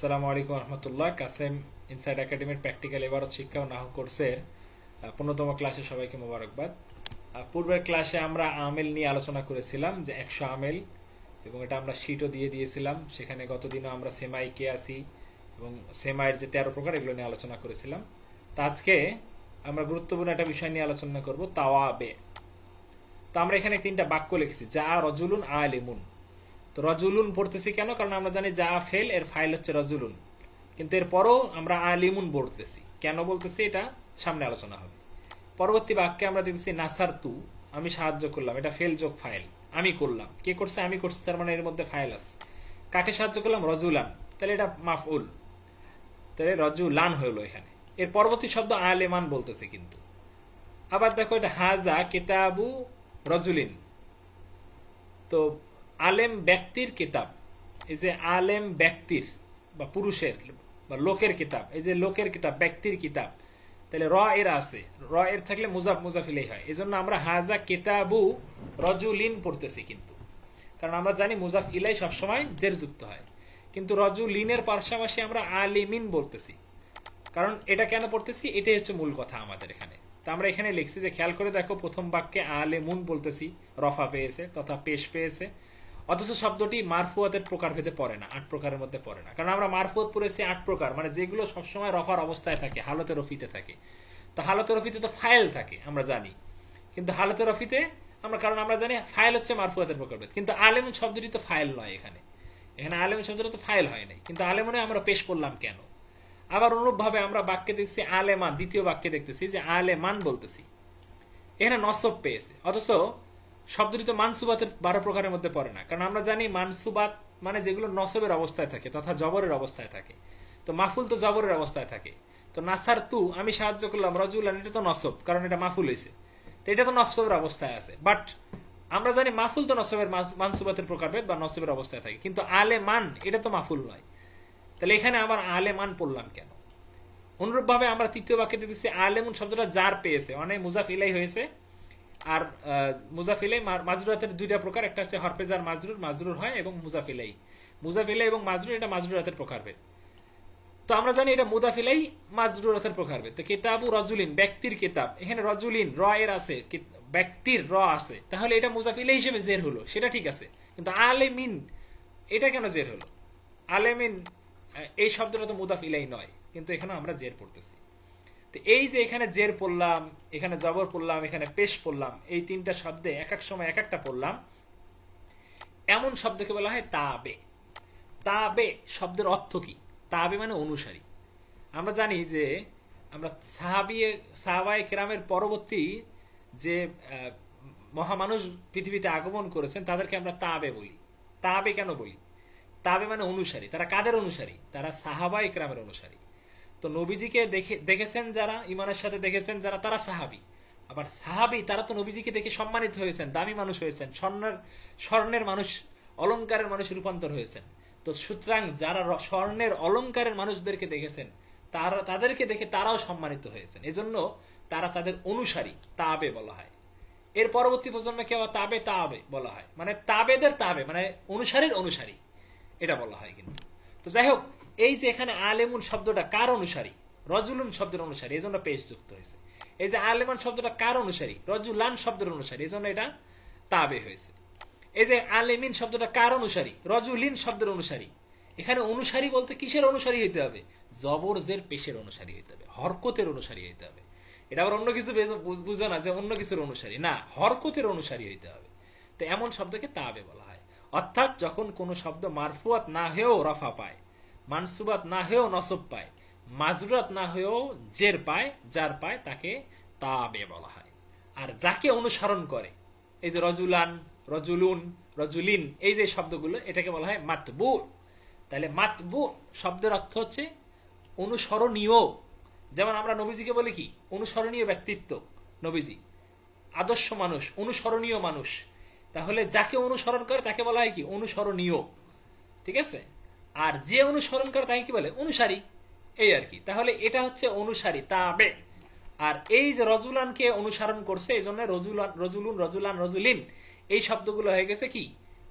আসসালামু আলাইকুম রহমতুল্লাহ। কাসেম ইনসাইড একাডেমির প্র্যাকটিক্যাল এবারত শিক্ষা ও নাহু কোর্সের 15তম ক্লাসে সবাইকে মোবারকবাদ। পূর্বের ক্লাসে আমরা আমেল নিয়ে আলোচনা করেছিলাম যে 100 আমেল, এবং এটা আমরা শীটও দিয়ে দিয়েছিলাম। সেখানে গতদিনও আমরা সেমাই কেয়াসি এবং সেমাইয়ের যে 13 প্রকার এগুলো নিয়ে আলোচনা করেছিলাম। তা আজকে আমরা গুরুত্বপূর্ণ একটা বিষয় নিয়ে আলোচনা করব, তাওয়াবে। তো আমরা এখানে 3টা বাক্য লিখেছি, যা রজুলুন আলিমুন। তো রজুলুন পড়তেছি কেন? কারণ আমরা জানি যা ফেল এর ফাইল হচ্ছে রজুলুন, কিন্তু এরপরও আমরা আলিমুন বলতেছি। কেন বলতেছি এটা সামনে আলোচনা হবে। পরবর্তী বাক্যে আমরা দেখতেছি নাসার তু, আমি সাহায্য করলাম। এটা ফেল যোগ ফাইল, আমি করলাম। কে করছে? আমি করছি, তার মানে এর মধ্যে ফাইল আছে। কাকে সাহায্য করলাম? রজুলান, তাহলে এটা মাফউল, তাহলে রজুলান হলো এখানে। এর পরবর্তী শব্দ আলেমান বলতেছে কিন্তু। আবার দেখো এটা হাজা কিতাবু রজুলিন, তো আলেম ব্যক্তির কিতাব। এই যে আলেম ব্যক্তির বা পুরুষের বা লোকের কিতাব, এই যে লোকের কিতাব, ব্যক্তির কিতাব, তাহলে র এর আছে, র এর থাকলে মুজাফ মুজাফিলাই হয়। এই জন্য আমরা হাজা কিতাবু রজুলিন পড়তেছি কিন্তু, কারণ আমরা জানি মুজাফ ইলাই সবসময় জের যুক্ত হয়। কিন্তু রজুলিনের পাশাপাশি আমরা আলিমিন বলতেছি। কারণ এটা কেন পড়তেছি, এটাই হচ্ছে মূল কথা আমাদের এখানে। তা আমরা এখানে লিখছি যে খেয়াল করে দেখো, প্রথম বাক্যে আলেমুন বলতেছি, রফা পেয়েছে তথা পেশ পেয়েছে, অথচ শব্দটি মারফুয়াতের প্রকারভেদে পড়ে না, 8 প্রকারের মধ্যে পড়ে না। কারণ আমরা মারফুয়াত পড়েছি 8 প্রকার, মানে যেগুলো সবসময় রফার অবস্থায় থাকে, হালতে রফিতে থাকে। তো হালতে রফিতে তো ফাইল থাকে আমরা জানি, কিন্তু হালতে রফিতে আমরা, কারণ আমরা জানি ফাইল হচ্ছে মারফুয়াতের প্রকারভেদ, কিন্তু আলেমুন শব্দটি তো ফাইল নয়। এখানে আলেমুন শব্দটা তো ফাইল হয় নাই, কিন্তু আলেমুনে আমরা পেশ করলাম কেন? আবার অনুরূপভাবে আমরা বাক্যে দেখছি আলেমান, দ্বিতীয় বাক্যে দেখতেছি যে আলেমান বলতেছি, এখানে নসব পেয়েছে, অথচ শব্দটি তো মানসুবাতের 12 প্রকারের মধ্যে পড়ে না। কারণ আমরা জানি মানসুবাত মানে যেগুলো নসবের অবস্থায় থাকে তথা জবরের অবস্থায় থাকে, তো মাফুল তো জবরের অবস্থায় থাকে। তো নাসার তু, আমি সাহায্য করলাম, রজুলান, এটা তো নসব, কারণ এটা মাফুল হয়েছে, তো এটা তো নসবের অবস্থায় আছে। বাট আমরা জানি মাফুল তো নসবের মানসুবাতের প্রকারভেদ বা নসবের অবস্থায় থাকে, কিন্তু আলেমান এটা তো মাফুল নয়। তাহলে এখানে আবার আলেমান পড়লাম কেন? অনুরূপভাবে আমরা তৃতীয় বাক্যে দেখতেছি আলেমুন শব্দটা জার পেয়েছে, মানে মুজাফ ইলাই হয়েছে। আর মুজাফ ইলাই মাজরুরাতের 2টা প্রকার, একটা হচ্ছে হরফেজার মাজরুর, মাজরুর হয়, এবং মুজাফ ইলাই। মুজাফ ইলাই এবং মাজরুর, এটা মাজরুরাতের প্রকারভেদ। তো আমরা জানি এটা মুজাফ ইলাই মাজরুরাতের প্রকারভেদ। তো কিতাবু রজুলিন, ব্যক্তির কিতাব, এখানে রজুলিন র এর আছে, ব্যক্তির র আছে, তাহলে এটা মুজাফ ইলাই হিসেবে জের হলো, সেটা ঠিক আছে। কিন্তু আলেমিন এটা কেন জের হলো? আলেমিন এই শব্দটা তো মুজাফ ইলাই নয়, কিন্তু এখানে আমরা জের পড়তেছি। তো এই যে এখানে জের পড়লাম, এখানে জবর পড়লাম, এখানে পেশ পড়লাম, এই 3টা শব্দে এক এক সময় এক একটা পড়লাম, এমন শব্দকে বলা হয় তাবে। তাবে শব্দের অর্থ কি? তাবে মানে অনুসারী। আমরা জানি যে আমরা সাহাবায়ে কেরামের পরবর্তী যে মহামানুষ পৃথিবীতে আগমন করেছেন তাদেরকে আমরা তাবে বলি। তাবে কেন বলি? তাবে মানে অনুসারী। তারা কাদের অনুসারী? তারা সাহাবায়ে কেরামের অনুসারী। তো নবীজিকে দেখেছেন যারা, ইমানের সাথে দেখেছেন যারা, তারা সাহাবি। আবার সাহাবি তারা তো নবীজিকে দেখে সম্মানিত হয়েছেন, দামি মানুষ হয়েছেন, স্বর্ণের মানুষ, অলংকারের মানুষ রূপান্তর হয়েছেন। তো সুতরাং যারা স্বর্ণের অলংকারের মানুষদেরকে দেখেছেন, তাদেরকে দেখে তারাও সম্মানিত হয়েছেন, এজন্য তারা তাদের অনুসারী, তাবে বলা হয়। এর পরবর্তী প্রজন্মকে আবার তাবে বলা হয়, মানে তাবেদের তাবে মানে অনুসারীর অনুসারী, এটা বলা হয় কিন্তু। তো যাই হোক, এই যে এখানে আলেমুন শব্দটা কার অনুসারী? রজুলুন শব্দের অনুসারী, এই জন্য পেশ যুক্ত হয়েছে। এই যে আলেমান শব্দটা কার অনুসারী? রজুলান শব্দের অনুসারী, এই জন্য এটা তাবে হয়েছে। এই যে আলেমিন শব্দটা কার অনুসারী? রজুলিন শব্দের অনুসারী। এখানে অনুসারী বলতে কিসের অনুসারী হইতে হবে? জবর জের পেশের অনুসারী হইতে হবে, হরকতের অনুসারী হইতে হবে। এটা আবার অন্য কিছু বুঝো না যে অন্য কিছুর অনুসারী, না, হরকতের অনুসারী হইতে হবে। তো এমন শব্দকে তাবে বলা হয়। অর্থাৎ যখন কোন শব্দ মারফুয়াত না হয়েও রফা পায়, মানসুবাত না হয়েও নসব পায়, মাজরুরাত না হয়েও জের পায়, যার পায়, তাকে তাবে বলা হয়। আর যাকে অনুসরণ করে, এই যে রজুলান, রজুলুন, রজুলিন, এই যে শব্দগুলো, এটাকে বলা হয় মাতবু। তাহলে মাতবু শব্দের অর্থ হচ্ছে অনুসরণীয়। যেমন আমরা নবীজিকে বলি কি? অনুসরণীয় ব্যক্তিত্ব। নবীজি আদর্শ মানুষ, অনুসরণীয় মানুষ। তাহলে যাকে অনুসরণ করে তাকে বলা হয় কি? অনুসরণীয়। ঠিক আছে? আর যে অনুসরণ করে তাকে কি বলে? অনুসারী, এই আর কি। তাহলে এটা হচ্ছে অনুসারী, তাবে। আর এই যে রজুলানকে অনুসরণ করছে, এই জন্য রজুলান, রজুলুন, রজুলান, রজুলিন, এই শব্দগুলো হয়ে গেছে কি?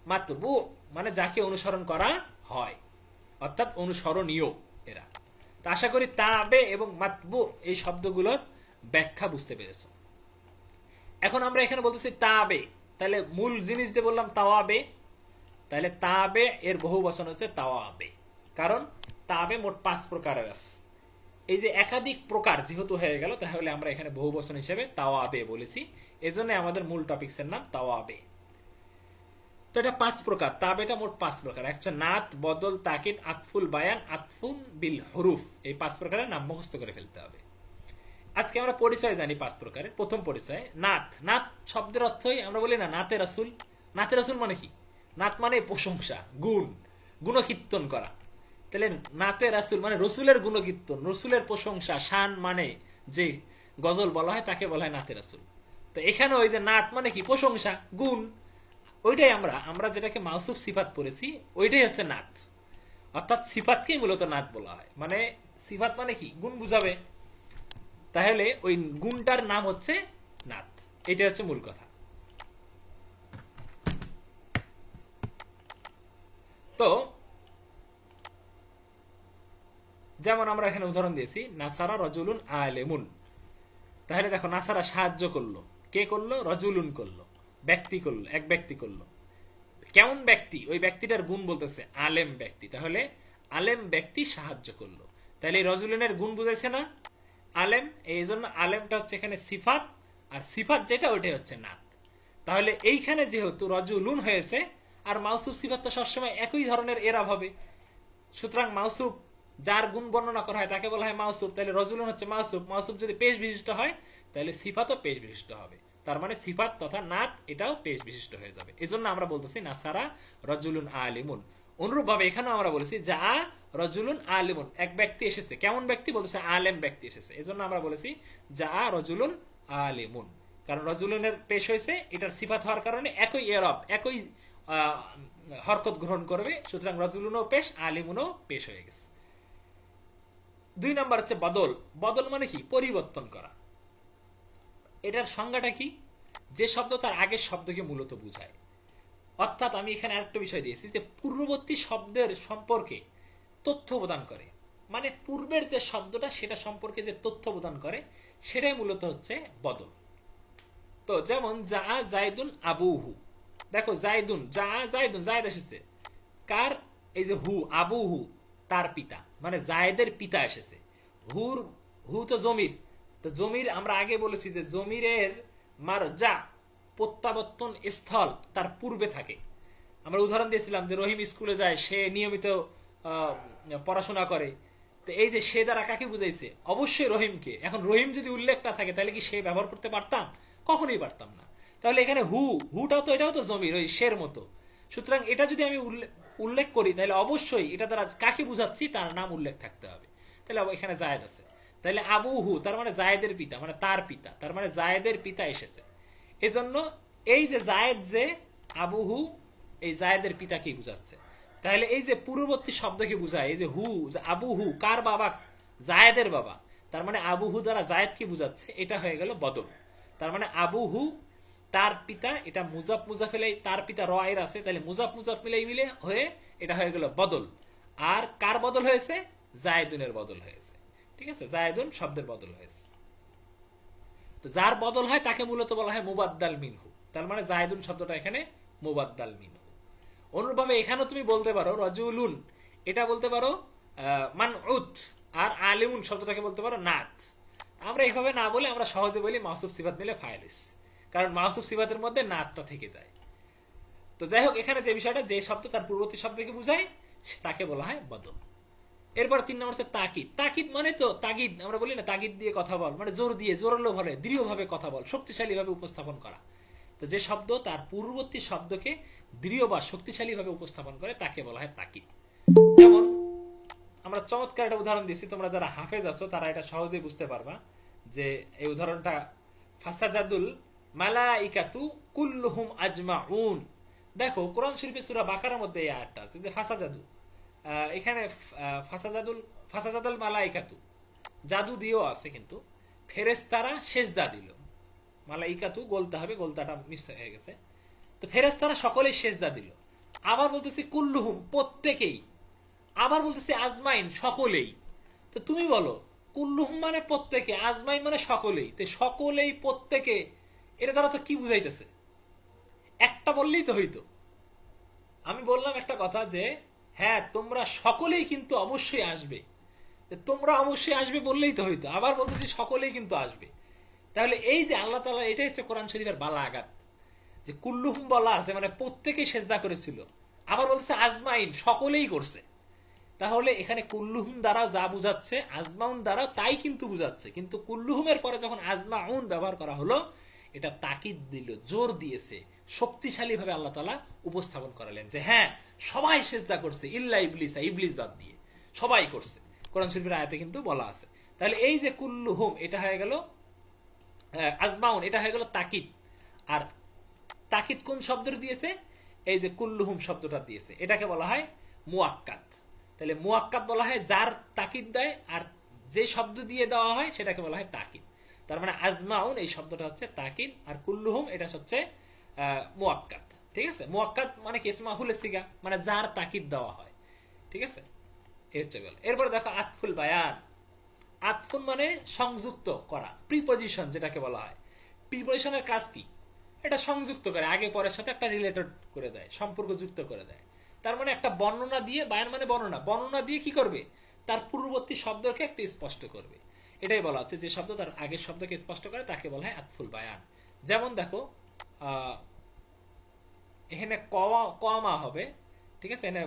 মাতবু, মানে যাকে অনুসরণ করা হয়। অর্থাৎ অনুসরণীয় এরা। তা আশা করি তাবে এবং মাতবু এই শব্দগুলোর ব্যাখ্যা বুঝতে পেরেছো। এখন আমরা এখানে বলতেছি তাবে, তাহলে মূল জিনিস যে বললাম তাওয়াবে, তাহলে তাবে এর বহু বচন হচ্ছে তাওয়াবে, কারণ তাবে মোট 5 প্রকারের আছে। এই যে একাধিক প্রকার যেহেতু হয়ে গেল, তাহলে আমরা এখানে বহু বচন হিসেবে তাওয়াবে বলেছি, এজন্য আমাদের মূল টপিকসের নাম তাওয়াবে। তো এটা 5 প্রকার, তাবেটা মোট 5 প্রকার। একটা নাত, বদল, তাকিদ, আতফুল বায়ান, আতফুন বিল হরুফ, এই 5 প্রকারের নাম মুখস্থ করে ফেলতে হবে। আজকে আমরা পরিচয় জানি 5 প্রকারের। প্রথম পরিচয় নাত। নাত শব্দের অর্থই আমরা বলি না নাতে রাসূল। নাতে রাসূল মানে কি? নাত মানে প্রশংসা, গুণ, গুণকীর্তন করা। তাহলে নাতে রাসূল মানে রসুলের গুণকীর্তন, রসুলের প্রশংসা, শান মানে যে গজল বলা হয় তাকে বলা হয় নাতে রাসূল। তো এখানে ওই যে নাত মানে কি? প্রশংসা, গুণ, ওইটাই আমরা যেটাকে মাউসুফ সিফাত পড়েছি ওইটাই হচ্ছে নাত। অর্থাৎ সিফাতকেই মূলত নাত বলা হয়। মানে সিফাত মানে কি? গুণ বুঝাবে, তাহলে ওই গুণটার নাম হচ্ছে নাত। এটা হচ্ছে মূল কথা। তো যেমন আমরা এখানে উদাহরণ দিয়েছি নাসারা রজুলুন আলেমুন। তাহলে দেখো নাসারা সাহায্য করলো, কে করলো? রজুলুন করলো, ব্যক্তি করলো, এক ব্যক্তি করলো। কেমন ব্যক্তি? ওই ব্যক্তিটার গুণ বলতেছে আলেম ব্যক্তি, তাহলে আলেম ব্যক্তি সাহায্য করলো। তাহলে রজুলুনের গুণ বুঝাইছে না আলেম, এই জন্য আলেমটা হচ্ছে এখানে সিফাত, আর সিফাত যেটা ওইটাই হচ্ছে নাত। তাহলে এইখানে যেহেতু রজুলুন হয়েছে, আর মাউসুফ সিফাত তো সবসময় একই ধরনের এরাব হবে, সুতরাং মাউসুফ যার গুণ বর্ণনা করা হয় তাকে বলা হয় মাউসুফ। তাহলে রজুলুন হচ্ছে মাউসুফ, মাউসুফ যদি পেশ বিশিষ্ট হয় তাহলে সিফাতও পেশ বিশিষ্ট হবে। তার মানে সিফাত তথা নাত এটাও পেশ বিশিষ্ট হয়ে যাবে। এজন্য আমরা বলতেছি নাসারা রজুলুন আলিমুন। অনুরূপ ভাবে এখানেও আমরা বলেছি যা রজুলুন আলিমুন, এক ব্যক্তি এসেছে। কেমন ব্যক্তি? বলতেছে আলেম ব্যক্তি এসেছে। এজন্য আমরা বলেছি যা রজুলুন আলিমুন, কারণ রজুলুনের পেশ হয়েছে, এটার সিফাত হওয়ার কারণে একই এরব, একই হরকত গ্রহণ করবে, সুতরাং রজুলুনও পেশ, আলিমুনও পেশ হয়ে গেছে। 2 নম্বর হচ্ছে বদল। বদল মানে কি? পরিবর্তন করা। এটার সংজ্ঞাটা কি? যে শব্দ তার আগের শব্দকে মূলত বুঝায়। অর্থাৎ আমি এখানে আরেকটা বিষয় দিয়েছি যে পূর্ববর্তী শব্দের সম্পর্কে তথ্য প্রদান করে, মানে পূর্বের যে শব্দটা সেটা সম্পর্কে যে তথ্য প্রদান করে সেটাই মূলত হচ্ছে বদল। তো যেমন যা জায়দুন আবুহু, দেখো জায়দুন, যা জায়দুন, জায়দ এসেছে কার? এই যে হু, আবুহু তার পিতা, মানে জায়দের পিতা এসেছে। হুর, হু তো জমির, তো জমির আমরা আগে বলেছি যে জমিরের মারজা, প্রত্যাবর্তন স্থল তার পূর্বে থাকে। আমরা উদাহরণ দিয়েছিলাম যে রহিম স্কুলে যায়, সে নিয়মিত পড়াশোনা করে। তো এই যে সে দ্বারা কাকে বুঝাইছে? অবশ্যই রহিমকে। এখন রহিম যদি উল্লেখ না থাকে তাহলে কি সে ব্যবহার করতে পারতাম? কখনোই পারতাম না। তাহলে এখানে হু, হুটাও তো, এটাও তো জমির, ওই শের মতো। সুতরাং এটা যদি আমি উল্লেখ করি তাহলে অবশ্যই এটা দ্বারা কাকে বুঝাচ্ছি তার নাম উল্লেখ থাকতে হবে। তাহলে এখানে জায়েদ আছে, তাহলে আবু হু তার মানে জায়েদের পিতা, মানে তার পিতা, তার মানে জায়েদের পিতা এসেছে। এজন্য এই যে জায়েদ, যে আবুহু, এই জায়েদের পিতাকে বুঝাচ্ছে। তাহলে এই যে পূর্ববর্তী শব্দকে বুঝায়, এই যে হু, আবুহু কার বাবা? জায়েদের বাবা, তার মানে আবুহু দ্বারা জায়েদকে বুঝাচ্ছে, এটা হয়ে গেল বদল। তার মানে আবুহু তার পিতা, এটা মুজাফ মুজাফ মিলাই, তার পিতা রয়ের আছে, তাহলে মুজাফ মুজাফ মিলাই মিলে হয়ে এটা হয়ে গেল বদল। আর কার বদল হয়েছে? জায়েদুনের বদল হয়েছে। ঠিক আছে, জায়েদুন শব্দের বদল হয়েছে। তো যার বদল হয় তাকে মূলত বলা হয় মুবাদ্দাল মিনহু, তার মানে জায়েদুন শব্দটা এখানে মুবাদ্দাল মিনহু। অনুরূপভাবে এখানেও তুমি বলতে পারো রজুলুন, এটা বলতে পারো মানউত, আর আলিমুন শব্দটাকে বলতে পারো নাত। আমরা এইভাবে না বলে আমরা সহজে বলি মাউসুফ সিফাত মিলে ফাইলিস, কারণ মাউসুফ সিফাতের মধ্যে নাতটা থেকে যায়। তো যাই হোক, এখানে যে বিষয়টা, যে শব্দ তার পূর্ববর্তী শব্দকে বুঝায় তাকে বলা হয় বদল। এরপর 3 নম্বর হচ্ছে তাকিদ। তাকিদ মানে তো তাগিদ, আমরা বলি না তাগিদ দিয়ে কথা বল, মানে জোর দিয়ে, জোরালো ভাবে, দৃঢ়ভাবে কথা বল, শক্তিশালী ভাবে উপস্থাপন করা। তো যে শব্দ তার পূর্ববর্তী শব্দকে দৃঢ় বা শক্তিশালী ভাবে উপস্থাপন করে তাকে বলা হয় তাকিদ। যেমন আমরা চমৎকার একটা উদাহরণ দিচ্ছি, তোমরা যারা হাফেজ আছো তারা এটা সহজেই বুঝতে পারবা যে এই উদাহরণটা ফাসাজাদুল মালাইকাতু কুল্লুহুম আজমাউন। দেখো কোরআন শরীফে সূরা বাকারার মধ্যে এই আয়াতটা আছে যে ফাসাজাদু, এখানে ফাসাজাদুল মালাইকাতু জাদু দিয়েও আছে, কিন্তু ফেরেশতারা সেজদা দিল। মালাইকাতু বলতে হবে, গোলতাটা মিস হয়ে গেছে। তো ফেরেশতারা সকলেই সেজদা দিল। আবার বলতেছি কুল্লুহুম প্রত্যেকেই, আবার বলতেছে আজমাইন সকলেই। তো তুমি বলো কুল্লুহুম মানে প্রত্যেকে, আজমাইন মানে সকলেই, তো সকলেই প্রত্যেকে এটা দ্বারা তো কি বুঝাইতেছে? একটা বললেই তো হইতো। আমি বললাম একটা কথা যে হ্যাঁ তোমরা সকলেই কিন্তু অবশ্যই আসবে, তোমরা অবশ্যই আসবে বললেই তো হইতো। আবার বলতেছি সকলেই কিন্তু আসবে। তাহলে এই যে আল্লাহ তাআলা, এটাই হচ্ছে কোরআন শরীফের বালা আঘাত, যে কুল্লুহুম বলা আছে মানে প্রত্যেকেই সেজদা করেছিল, আবার বলছে আজমাইন সকলেই করছে। তাহলে এখানে কুল্লুহুম দ্বারা যা বুঝাচ্ছে আজমাউন দ্বারা তাই কিন্তু বুঝাচ্ছে, কিন্তু কুল্লুহুমের পরে যখন আজমাউন ব্যবহার করা হলো এটা তাকিদ দিল, জোর দিয়েছে, শক্তিশালী ভাবে আল্লাহ তাআলা উপস্থাপন করালেন যে হ্যাঁ সবাই সেজদা করছে ইল্লা ইবলিস, ইবলিস বাদ দিয়ে সবাই করছে। কোরআন শরীফের আয়াতে কিন্তু বলা আছে। তাহলে এই যে কুল্লুহুম এটা হয়ে গেল আজমাউন, এটা হয়ে গেল তাকিদ। আর তাকিদ কোন শব্দ দিয়েছে? এই যে কুল্লুহুম শব্দটা দিয়েছে, এটাকে বলা হয় মুয়াক্কাদ। তাহলে মুয়াক্কাদ বলা হয় যার তাকিদ দেয়, আর যে শব্দ দিয়ে দেওয়া হয় সেটাকে বলা হয় তাকিদ। তার মানে আজমাউন এই শব্দটা হচ্ছে তাকিদ, আর কুল্লুহুম এটা হচ্ছে মুয়াক্কাদ। ঠিক আছে, মুয়াক্কাদ মানে কি ইসমাহুল সিগা, মানে যার তাকিদ দেওয়া হয়। ঠিক আছে, এই হচ্ছে গেল। এরপরে দেখো আতফুল বায়ান। আতফুন মানে সংযুক্ত করা, প্রিপজিশন যেটাকে বলা হয়। প্রিপজিশনের কাজ কি? এটা সংযুক্ত করে, আগে পরের সাথে একটা রিলেটেড করে দেয়, সম্পর্ক যুক্ত করে দেয়। তার মানে একটা বর্ণনা দিয়ে, বায়ান মানে বর্ণনা, বর্ণনা দিয়ে কি করবে? তার পূর্ববর্তী শব্দকে একটু স্পষ্ট করবে। এটাই বলা হচ্ছে যে শব্দ তার আগের শব্দকে স্পষ্ট করে তাকে বলা হয় আতফুল বায়ান। যেমন দেখো এখানে কমা হবে, ঠিক আছে, এখানে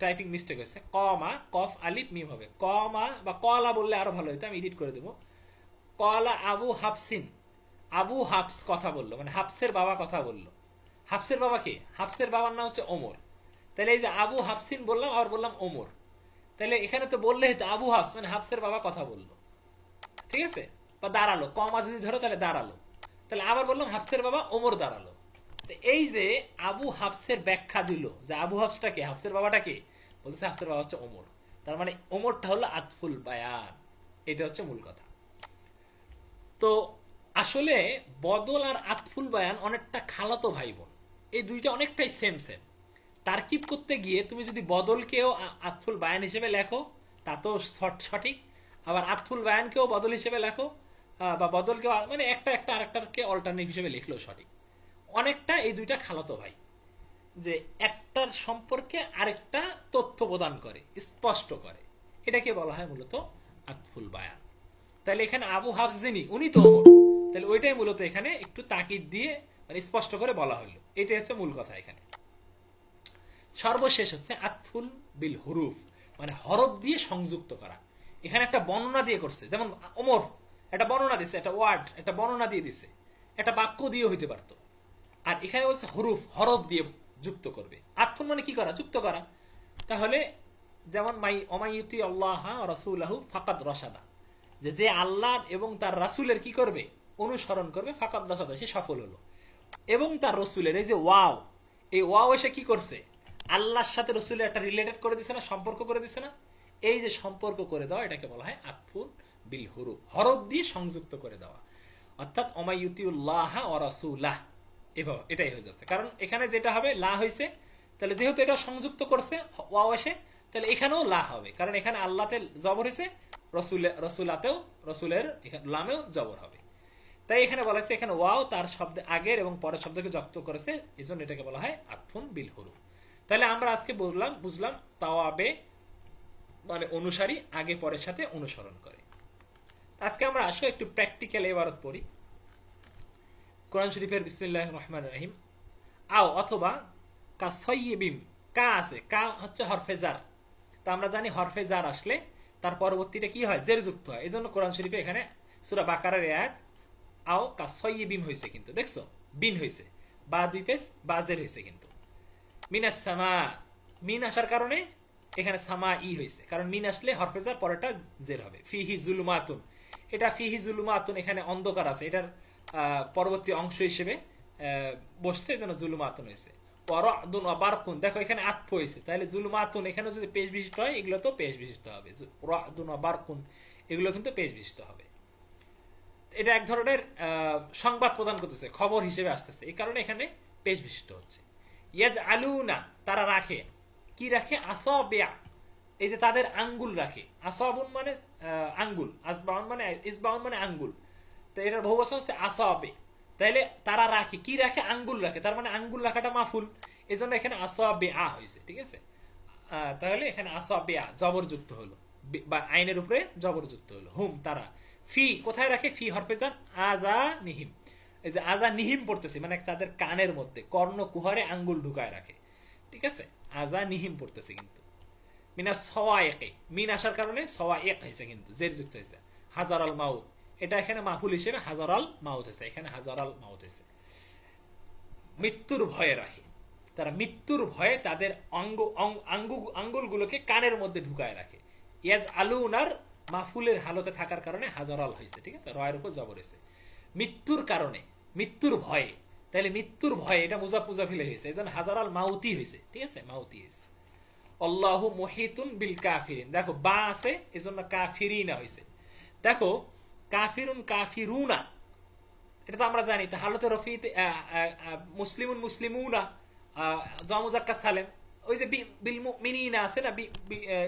টাইপিং মিস্টেক হয়েছে, কমা কফ আলিফ মিম হবে, কমা বা কলা বললে আরো ভালো হতো, আমি এডিট করে দেবো। কলা আবু হাফসিন, আবু হাফস কথা বললো, মানে হাফসের বাবা কথা বললো। হাফসের বাবা কে? হাফসের বাবার নাম হচ্ছে ওমর। তাহলে এই যে আবু হাফসিন বললাম, আর বললাম ওমর, তাহলে এখানে তো বললে হতো আবু হাফস মানে হাফসের বাবা কথা বললো। ঠিক আছে, বা দাঁড়ালো, কমা যদি ধরো তাহলে দাঁড়ালো। তাহলে আবার বললাম হাফসের বাবা ওমর দাঁড়ালো। এই যে আবু হাফসের ব্যাখ্যা দিল যে আবু হাফসটাকে, হাফসের বাবাটাকে বলছে হাফসের বাবা হচ্ছে ওমর। তার মানে ওমরটা হলো আতফুল বায়ান, এটা হচ্ছে মূল কথা। তো আসলে বদল আর আতফুল বায়ান অনেকটা খালাতো ভাই বোন, এই দুইটা অনেকটাই সেম সেম। তারকিব করতে গিয়ে তুমি যদি বদলকেও আতফুল বায়ান হিসেবে লেখো তা তো সঠিক, আবার আতফুল বায়ানকেও বদল হিসেবে লেখো বা বদলকেও মানে একটা একটা আরেকটাকে অল্টারনেটিভ হিসেবে লিখলেও সঠিক। অনেকটা এই দুইটা খালাতো ভাই, যে একটার সম্পর্কে আরেকটা তথ্য প্রদান করে, স্পষ্ট করে, এটাকে বলা হয় মূলত আতফুল বায়ান। তাহলে এখানে আবু হাফস যিনি, উনি তো ওমর, তাহলে ওইটাই মূলত এখানে একটু তাকিদ দিয়ে মানে স্পষ্ট করে বলা হলো, এটাই হচ্ছে মূল কথা এখানে। সর্বশেষ হচ্ছে আতফুল বিল হুরুফ, মানে হরফ দিয়ে সংযুক্ত করা। এখানে একটা বর্ণনা দিয়ে করছে, যেমন ওমর একটা বর্ণনা দিচ্ছে, একটা ওয়ার্ড একটা বর্ণনা দিয়ে দিছে, একটা বাক্য দিয়ে হইতে পারতো। আর এখানে বলছে হরুফ, হরফ দিয়ে যুক্ত করবে। আতফুল মানে কি করা? যুক্ত করা। তাহলে যেমন মাই অমাইয়ুতি আল্লাহ রাসূলাহু ফাকাদ রাশাদা, যে আল্লাহ এবং তার রাসূলের কি করবে? অনুসরণ করবে, ফাকাদ রাশাদা সে সফল হলো। এবং তার রসুলের এই যে ওয়াও, এই ওয়াও এসে কি করছে? আল্লাহর সাথে রসুলের একটা রিলেটেড করে দিছে না, সম্পর্ক করে দিছে না? এই যে সম্পর্ক করে দেওয়া এটাকে বলা হয় আতফুল বিল হুরুফ, হরফ দিয়ে সংযুক্ত করে দেওয়া। অর্থাৎ অমাইয়ুতিউল্লাহ ওয়া রাসূলাহ, এটাই হয়ে যাচ্ছে। কারণ এখানে যেটা হবে লা হয়েছে, তাহলে যেহেতু এটা সংযুক্ত করছে ওয়াও এসে, তাহলে এখানেও লা হবে, কারণ এখানে আল্লাহতে জবর হয়েছে, রসুলাতেও রসুলের লামেও জবর হবে। তাই এখানে বলা হয়েছে এখানে ওয়াও তার শব্দ আগের এবং পরের শব্দকে যুক্ত করেছে, এই জন্য এটাকে বলা হয় আতফুন বিল হুরুফ। তাহলে আমরা আজকে বুঝলাম তাওয়াবে মানে অনুসারী, আগে পরের সাথে অনুসরণ করে। আজকে আমরা আসো একটু প্র্যাকটিক্যাল ইবারত পড়ি। কোরআন শরীফের বিসমিল্লাহির রহমানির রহিম আও অথবা কা সয়্যিবিম, কা আছে, কা হচ্ছে হরফে জার। তা আমরা জানি হরফে জার আসলে তার পরবর্তীটা কি হয়? জের যুক্ত হয়। এজন্য কোরআন শরীফে এখানে সূরা বাকারার আয়াত আও কা সয়্যিবিম হয়েছে, কিন্তু দেখছো বিন হয়েছে, বা দুই পেশ বা জের হয়েছে। কিন্তু মিনাস সামা, মিন আসার কারণে এখানে সামা ই হয়েছে, কারণ মিন আসলে হরফে জার পরেটা জের হবে। ফিহি জুলুমাতুন, এটা ফিহি জুলুমাতুন এখানে অন্ধকার আছে, এটার পরবর্তী অংশ হিসেবে বসতে যেন জুলুমাতুন হয়েছে। ওয়ারাদুন ওয়া বারকুন, দেখো এখানে আতফ হয়েছে, তাহলে জুলুমাতুন এখানে যদি পেশ বিশিষ্ট হয় এগুলো তো পেশ বিশিষ্ট হবে। ওয়ারাদুন ওয়া বারকুন এগুলো কিন্তু পেশ বিশিষ্ট হবে। এটা এক ধরনের সংবাদ প্রদান করতেছে, খবর হিসেবে আসতেছে, এই কারণে এখানে পেশ বিশিষ্ট হচ্ছে। ইয়াজ আলুনা, তারা রাখে, কি রাখে? আসাবিয়া, এই যে তাদের আঙ্গুল রাখে, আসাবুন মানে আঙ্গুল, আসবাউন মানে ইসবাউন মানে আঙ্গুল, তো এটার বহুবচন হচ্ছে আসাবে। তাইলে তারা রাখে, কি রাখে? আঙ্গুল রাখে, তার মানে আঙ্গুল রাখাটা মাফুল, এই জন্য এখানে আসাবে আ হয়েছে, ঠিক আছে? তাহলে এখানে আসাবে আ জবরযুক্ত হলো, বা আইনের উপরে জবরযুক্ত হলো। হুম তারা, ফি কোথায় রাখে? ফি হরফেজান আজা নিহিম, এই যে আজা নিহিম পড়তেছে মানে তাদের কানের মধ্যে কর্ণ কুহারে আঙ্গুল ঢুকায় রাখে, ঠিক আছে? আজা নিহিম পড়তেছে কিন্তু। মিনা সওয়ায়েকে, মিন আসার কারণে সওয়ায়েক হয়েছে, কিন্তু জের যুক্ত হয়েছে। হাজার আল মাউত, এটা এখানে মাহফুল হিসেবে হাজার আল মাউত হয়েছে, এখানে হাজার আল মাউত হয়েছে। মৃত্যুর ভয়ে রাখে, তারা মৃত্যুর ভয়ে তাদের আঙ্গুলগুলোকে কানের মধ্যে ঢুকায় রাখে। ইয়াজ আলুনার মাহফুলের হালতে থাকার কারণে হাজার আল হয়েছে, ঠিক আছে? রয়ের উপর জবর হয়েছে। মৃত্যুর কারণে, মৃত্যুর ভয়ে, তাহলে মৃত্যুর ভয়ে এটা মুজাফিলে হয়েছে, এই জন্য হাজার আল মাউতি হয়েছে, ঠিক আছে? মাউতি হয়েছে। আল্লাহু মুহিতুন বিল কাফিরিন, দেখো বা আছে এজন্য কাফিরিনা হয়েছে। দেখো কাফিরুন কাফিরুনা, এটা তো আমরা জানি, তা হালতে রফিতে মুসলিমুন মুসলিমুনা জামুজাক্কা সালেম, ওই যে বিল মুমিনিনা আছে না,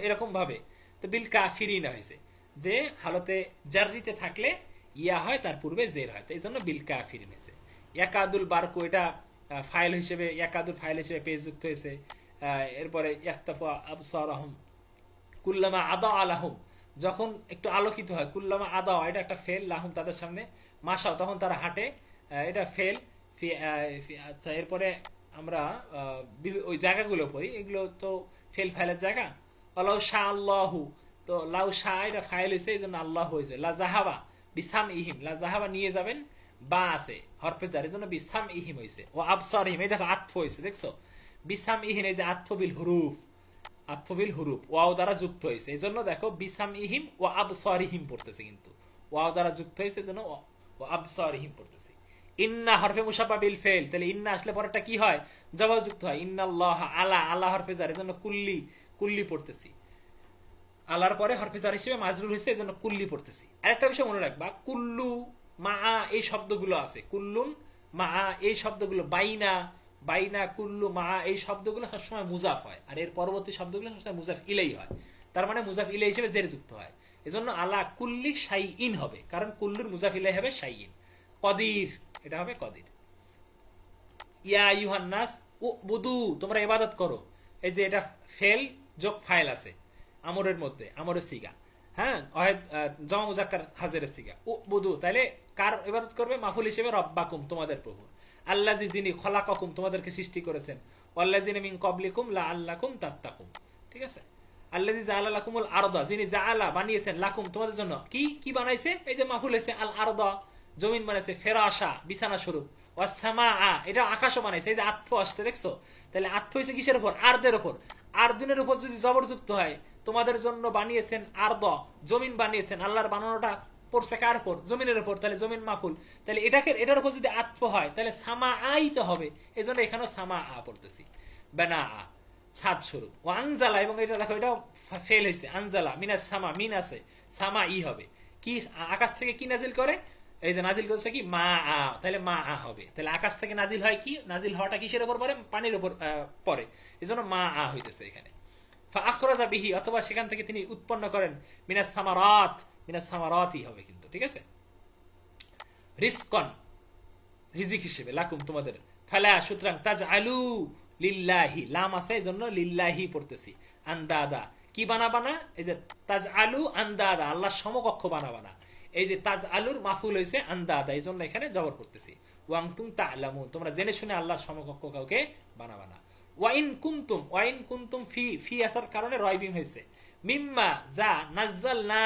এরকম ভাবে তো বিল কাফিরিনা হয়েছে, যে হালতে জাররিতে থাকলে ইয়া হয়, তার পূর্বে জের হয়, তো এই জন্য বিল কাফিরিন হয়েছে। ইয়াকাদুল বারকু, এটা ফাইল হিসেবে, ইয়াকাদুল ফাইল হিসেবে পেজ যুক্ত হয়েছে। এরপরে ইয়াক্তাফা আবসারহুম কুল্লামা আদা আলাহুম, যখন একটু আলোকিত হয়, কুল্লামা আদা, এটা একটা ফেল, লাহুম তাদের সামনে, মাসাও তখন তারা হাঁটে, এটা ফেল। আচ্ছা, এরপরে আমরা ওই জায়গাগুলো পড়ি, এগুলো তো ফেল ফাইলের জায়গা। লাউ শাহ আল্লাহু, তো লাউ শাহ এটা ফাইল হয়েছে, এই জন্য আল্লাহ হয়েছে। লা জাহাবা বিসাম ইহিম, লা জাহাবা নিয়ে যাবেন, বা আছে হরফেজার, এই জন্য বিসাম ইহিম হয়েছে। ও আবসার ইহিম, এই দেখো আতফ হয়েছে, দেখছো? বিসাম ইহিম, এই যে আতফবিল হুরুফ, আতফবিল হুরুফ ওয়াও দ্বারা যুক্ত হয়েছে, এই জন্য দেখো বিসাম ইহিম ও আবসারিহিম পড়তেছে, কিন্তু ওয়াও দ্বারা যুক্ত হয়েছে, এই জন্য ও আবসারিহিম পড়তেছে। ইন্না হরফে মুসাফা বিল ফেল, তাহলে ইন্না আসলে পরেরটা কি হয়? জবাব যুক্ত হয়। ইন্নাল্লাহ আলা, আলা হরফেজার, এই জন্য কুল্লি, কুল্লি পড়তেছি। আলার পরে হরফেজার হিসেবে মাজরুর হয়েছে, এই জন্য কুল্লি পড়তেছি। আরেকটা বিষয় মনে রাখবা, কুল্লু মা এই শব্দগুলো আছে, কুল্লুন মা এই শব্দগুলো, বাইনা, বাইনা, কুল্লু, মা এই শব্দগুলো সবসময় মুজাফ হয়, আর এর পরবর্তী শব্দগুলো সবসময় মুজাফ ইলাই হয়, তার মানে মুজাফ ইলাই হিসেবে জের যুক্ত হয়। এজন্য আলা কুল্লি শাইইন হবে, কারণ কুল্লুর মুজাফ ইলাই হবে শাইইন। কদির, এটা হবে কদির। ইয়া আইয়ুহান নাস উবুদু, তোমরা ইবাদত করো, এই যে এটা ফেল যোগ ফাইল আছে আমরের মধ্যে, আমরের সিগা, হ্যাঁ, জমা মুজাক্কার হাজিরের সিগা উবুদু, তাহলে কার ইবাদত করবে? মাফুল হিসেবে রব্বাকুম, তোমাদের প্রভু। আল্লাযী, যিনি, খলাকাকুম, তোমাদেরকে সৃষ্টি করেছেন, ওয়াল্লাযীনা মিন ক্বাবলিকুম লাআল্লাকুম তাত্তাকুন, ঠিক আছে? আল্লাযী জাআলা লাকুমুল আরদা, যিনি জাআলা বানিয়েছেন, লাকুম তোমাদের জন্য, কি কি বানাইছে? এই যে মাফুল হইছে আল আরদা, জমিন বানাইছে, ফেরাশা বিছানা স্বরূপ, ওয়াস সামাআ, এটা আকাশও বানাইছে, এই যে আতফ আসছে, দেখছো? তাহলে আতফ হইছে কিসের উপর? আরদের উপর। আরদিনের উপর যদি জবর যুক্ত হয়, তোমাদের জন্য বানিয়েছেন আরদ, জমিন বানিয়েছেন, আল্লাহর বানানোটা পড়ছে কার উপর? জমিনের উপর, তাহলে জমিন মাফুল, তাহলে এটাকে এটার উপর যদি আতফ হয় তাহলে সামা আই তো হবে, এই জন্য এখানে সামা আ পড়তেছি, বেনা আ, ছাদ স্বরূপ। ও আনজালা, এবং এটা দেখো এটাও ফেল হয়েছে, আনজালা মিনাস সামা, মিন আছে, সামা ই হবে, কি আকাশ থেকে কি নাজিল করে? এই যে নাজিল করছে কি? মা আ, তাহলে মা আ হবে। তাহলে আকাশ থেকে নাজিল হয় কি? নাজিল হওয়াটা কিসের উপর পড়ে? পানির উপর পড়ে, এই জন্য মা আ হইতেছে এখানে। ফাআখরাজা বিহি, অথবা সেখান থেকে তিনি উৎপন্ন করেন, মিনাস সামারাত, মিনাস সামারাতই হবে কিন্তু, ঠিক আছে? রিজকান, রিজিক হিসেবে, লাকুম তোমাদের। ফালা, সুতরাং, তাজআলু লিল্লাহি, লাম আছে এজন্য লিল্লাহি পড়তেছি। আন্দাদা, কি বানাবানা? এই যে তাজআলু আন্দাদা, আল্লাহর সমকক্ষ বানাবানা, এই যে তাজআলুর মাফুল হইছে আন্দাদা, এই জন্য এখানে জবর করতেছি। ওয়ান্তুম তা'লামুন, তোমরা জেনে শুনে আল্লাহর সমকক্ষ কাউকে বানাবানা। ওয়াইন কুনতুম, ওয়াইন কুনতুম ফি, ফি আসার কারণে রয়বিম হয়েছে। মিম্মা যা, নাজ্জালনা,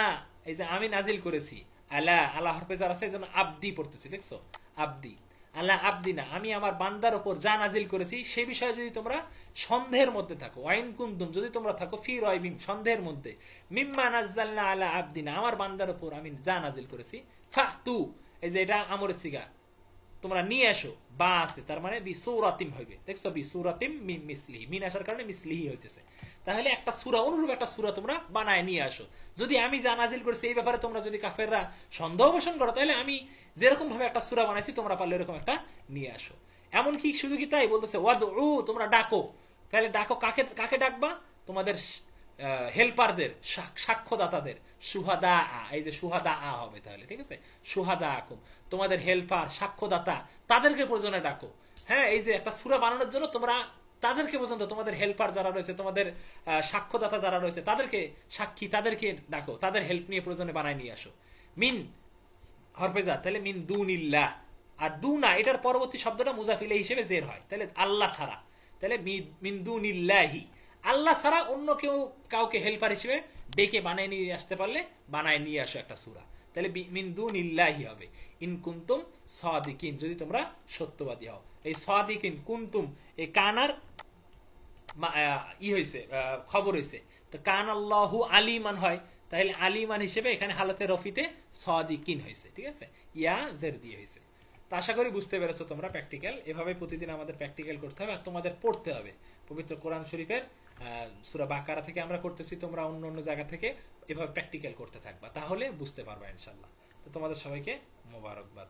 এই যে আমি নাজিল করেছি, আলা, আলা হরফে জার আছে, এই জন্য আবদি পড়তেছি, দেখছো? আবদি, আলা আবদিনা, আমি আমার বান্দার উপর যা নাজিল করেছি, সে বিষয়ে যদি তোমরা সন্দেহের মধ্যে থাকো, ওয়াইন কুনতুম, যদি তোমরা থাকো, ফি রয়বিম, সন্দেহের মধ্যে, মিম্মা নাজ্জালনা আলা আবদিনা, আমার বান্দার উপর আমি যা নাজিল করেছি, ফাতু, এই যে এটা আমরের সিগা, তোমরা নিয়ে আসো, বা আছে, তার মানে বিসূরাতিম হইবে, দেখছো? বিসূরাতিম মিন মিসলিহি, মিন আসার কারণে মিসলিহি হইতেছে। তাহলে একটা সূরা, অনুরূপ একটা সূরা তোমরা বানায় নিয়ে আসো। যদি আমি যা নাজিল করেছি এই ব্যাপারে তোমরা যদি কাফেররা সন্দেহ পোষণ করো, তাহলে আমি যেরকম ভাবে একটা সূরা বানাইছি তোমরা পারলে এরকম একটা নিয়ে আসো। এমন কি শুধু কি তাই বলতেছে? ওয়াদউ, তোমরা ডাকো, তাহলে ডাকো কাকে? কাকে ডাকবা? তোমাদের হেল্পারদের, সাক্ষ্যদাতাদের, সুহাদা এই যে সুহাদা হবে তাহলে, ঠিক আছে, সুহাদা আকুম, তোমাদের হেল্পার, সাক্ষ্যদাতা, তাদেরকে প্রয়োজনে ডাকো। হ্যাঁ, এই যে একটা সূরা বানানোর জন্য তোমরা তাদেরকে পর্যন্ত, তোমাদের হেল্পার যারা রয়েছে, তোমাদের সাক্ষ্যদাতা যারা রয়েছে, তাদেরকে সাক্ষী, তাদেরকে ডাকো, তাদের হেল্প নিয়ে প্রয়োজনে বানায় নিয়ে আসো। মিন হরফেজা, তাহলে মিন দুনিল্লাহ। আর দুনা এটার পরবর্তী শব্দটা মুজাফিলে হিসেবে জের হয়, তাহলে আল্লাহ ছাড়া, তাহলে মিন দুনিল্লাহি, আল্লাহ ছাড়া অন্য কেউ কাউকে হেল্পার হিসেবে ডেকে বানায় নিয়ে আসতে পারলে বানায় নিয়ে আসো একটা সূরা, তাহলে মিন দুনিল্লাহি হবে। ইন কুনতুম সাদিকিন, যদি তোমরা সত্যবাদী হও। এই সাদিকিন কুনতুম, এই কানার হয়েছে, খবর হয়েছে, তো কান আল্লাহু আলিমান হয়, তাহলে আলিমান হিসেবে এখানে হালতে রফিতে সাদিকিন হয়েছে, ঠিক আছে, ইয়া জের দিয়ে হয়েছে। তো আশা করি বুঝতে পেরেছো তোমরা প্র্যাকটিক্যাল। এভাবে প্রতিদিন আমাদের প্র্যাকটিক্যাল করতে হবে আর তোমাদের পড়তে হবে। পবিত্র কোরআন শরীফের সূরা বাকারা থেকে আমরা করতেছি, তোমরা অন্য অন্য জায়গা থেকে এভাবে প্র্যাকটিক্যাল করতে থাকবা, তাহলে বুঝতে পারবা ইনশাআল্লাহ। তো তোমাদের সবাইকে মোবারকবাদ।